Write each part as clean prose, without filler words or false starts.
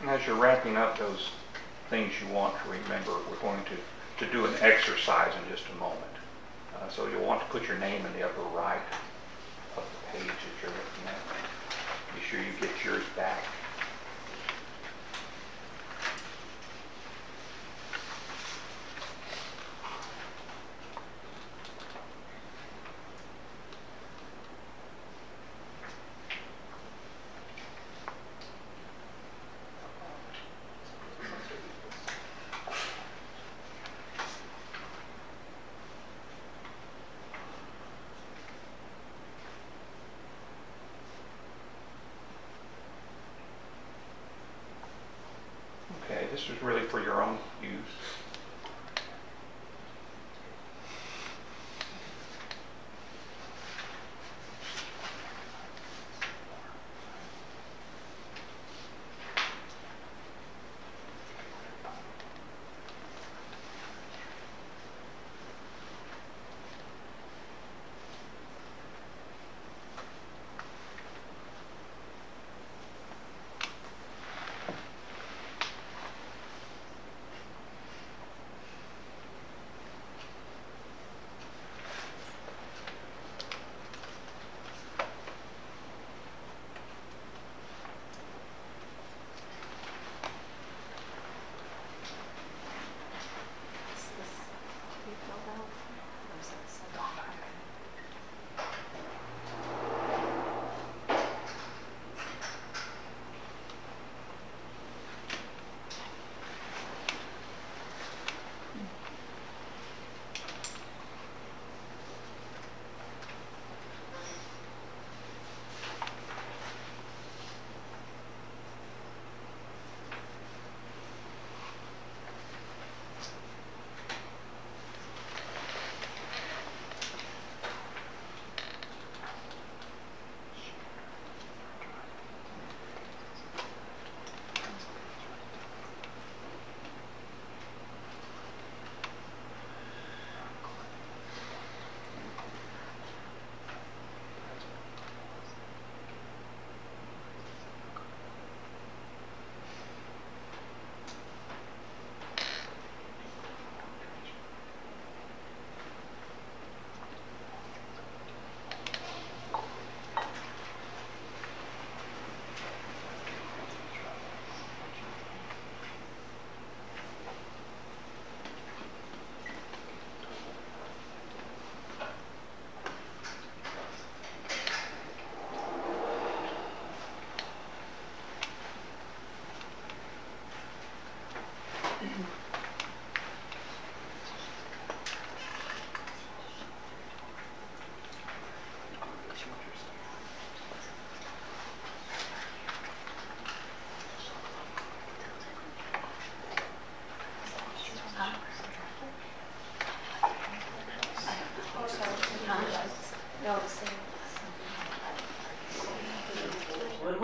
And as you're wrapping up those things you want to remember, we're going to do an exercise in just a moment. So you'll want to put your name in the upper right of the page that you're looking at. Be sure you get yours back. Okay, this is really for your own use.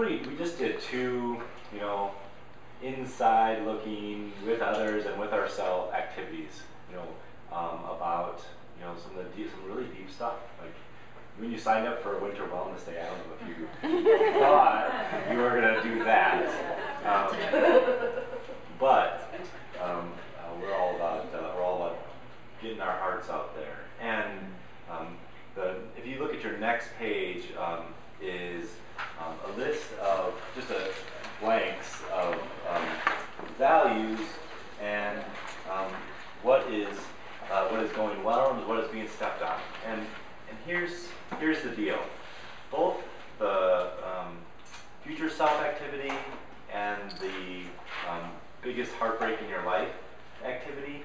We just did two, inside looking with others and with ourselves activities, about, some really deep stuff. Like when you signed up for a winter wellness day, I don't know if you thought you were going to do that. But we're all about getting our hearts out there. And if you look at your next page, is a list of just blanks of values and what is going well and what is being stepped on. And here's the deal. Both the future self activity and the biggest heartbreak in your life activity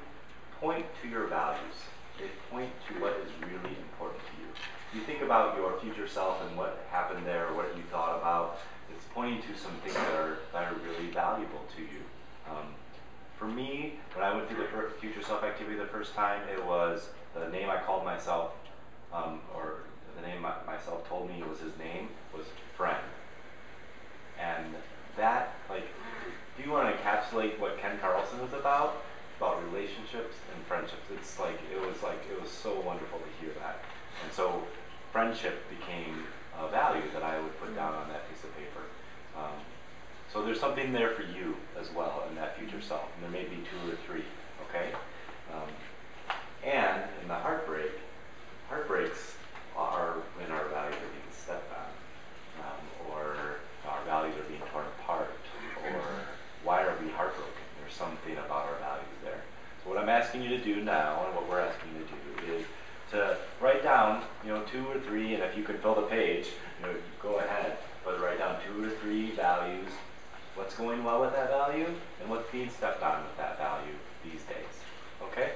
point to your values. They point to what is really important to you. You think about your future self and what happened there, or what you thought about. It's pointing to some things that are really valuable to you. For me, when I went through the future self activity the first time, it was the name I called myself, or the name myself told me was his name, was friend. And that, if you want to encapsulate what Ken Carlson is about relationships and friendships, it was so wonderful to hear that. And so friendship became a value that I would put down on that piece of paper. So So there's something there for you as well in that future self, and there may be 2 or 3, okay? And in the heartbreaks are when our values are being stepped on, or our values are being torn apart, or why are we heartbroken? There's something about our values there. So what I'm asking you to do now, and what we're asking you to do, is to write down, 2 or 3, and if you can fill the page, go ahead, but write down 2 or 3 values, what's going well with that value, and what's being stepped on with that value these days. Okay?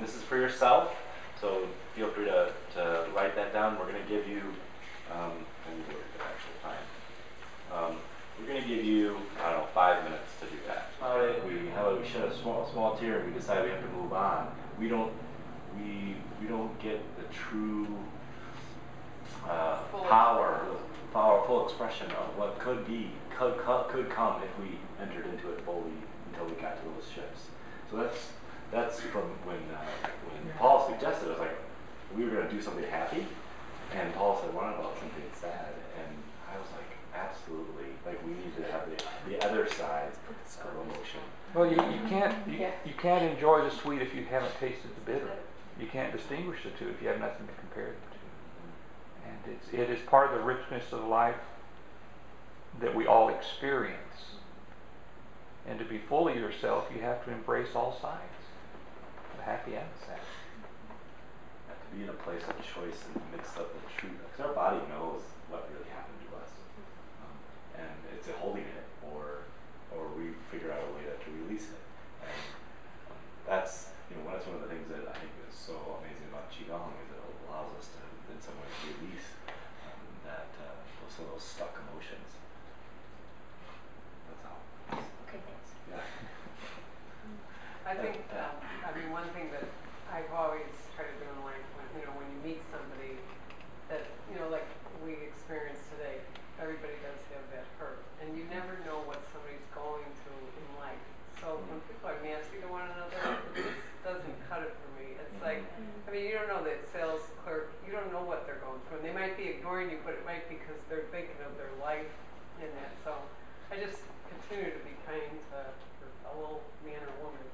This is for yourself, so feel free to write that down. We're going to give you, let me look at the actual time. We're going to give you, 5 minutes to do that. How about we shed a small tear and we decide we have to move on. We don't get the true powerful expression of what could come if we entered into it fully until we got to those shifts. So that's from when Paul suggested, it was like we were going to do something happy, and Paul said, "What about something sad?" And I was like, "Absolutely! Like we need to have the other side of emotion." Well, you can't enjoy the sweet if you haven't tasted the bitter. You can't distinguish the two if you have nothing to compare them to. And it is part of the richness of life that we all experience. And to be fully yourself, you have to embrace all sides, the happy and the sad. Have to be in a place of choice and mix up the truth, because our body knows what really happened to us, and it's holding it, or we figure out a way to release it. And that's that's one of the things that I think is so amazing about qigong, is it allows us to, in some ways, release those stuck emotions. That's all. Okay, thanks. Yeah. I think, one thing that I've always tried to do in life, when you meet somebody that, like we experienced today, everybody does have that hurt. And you never know what somebody's going through in life. So when people are nasty to one another, this doesn't cut it for me. It's like, you don't know that sales clerk, you don't know what they're going through. And they might be ignoring you, but it might be because they're thinking of their life in that. So I just continue to be kind to your fellow man or woman.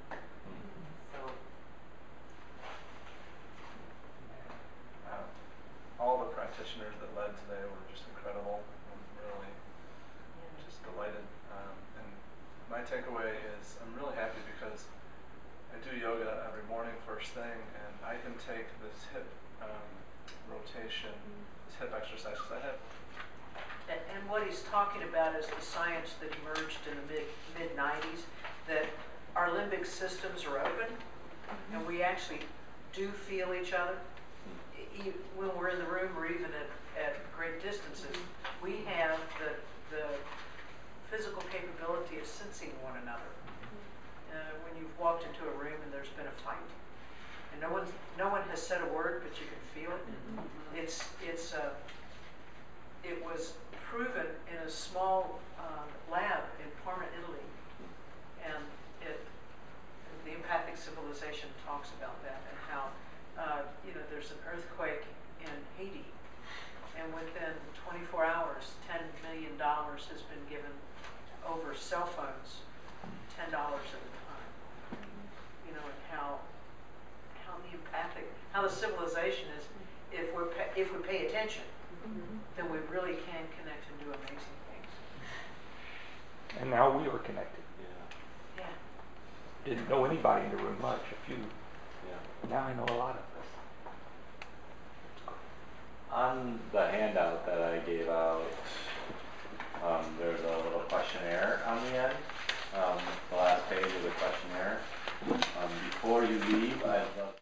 So. All the practitioners that led today were just incredible. I'm really just delighted. And my takeaway is I'm really happy because I do yoga every morning first thing, and I can take this hip rotation, this hip exercise, because I have. And what he's talking about is the science that emerged in the mid-90s, that our limbic systems are open, and we actually do feel each other. When we're in the room or even at great distances, we have the physical capability of sensing one another. When you've walked into a room and there's been a fight, and no one has said a word, but you can feel it. It was proven in a small lab in Parma, Italy, and the empathic civilization talks about that, and how there's an earthquake in Haiti, and within 24 hours, $10 million has been given over cell phones, $10 at a time. And how the civilization is, if we pay attention, then we really can connect and do amazing things. And now we are connected. Yeah. Didn't know anybody in the room much, a few. Yeah. Now I know a lot of us. On the handout that I gave out, there's a little questionnaire on the end. The last page is a questionnaire. Before you leave, I'd love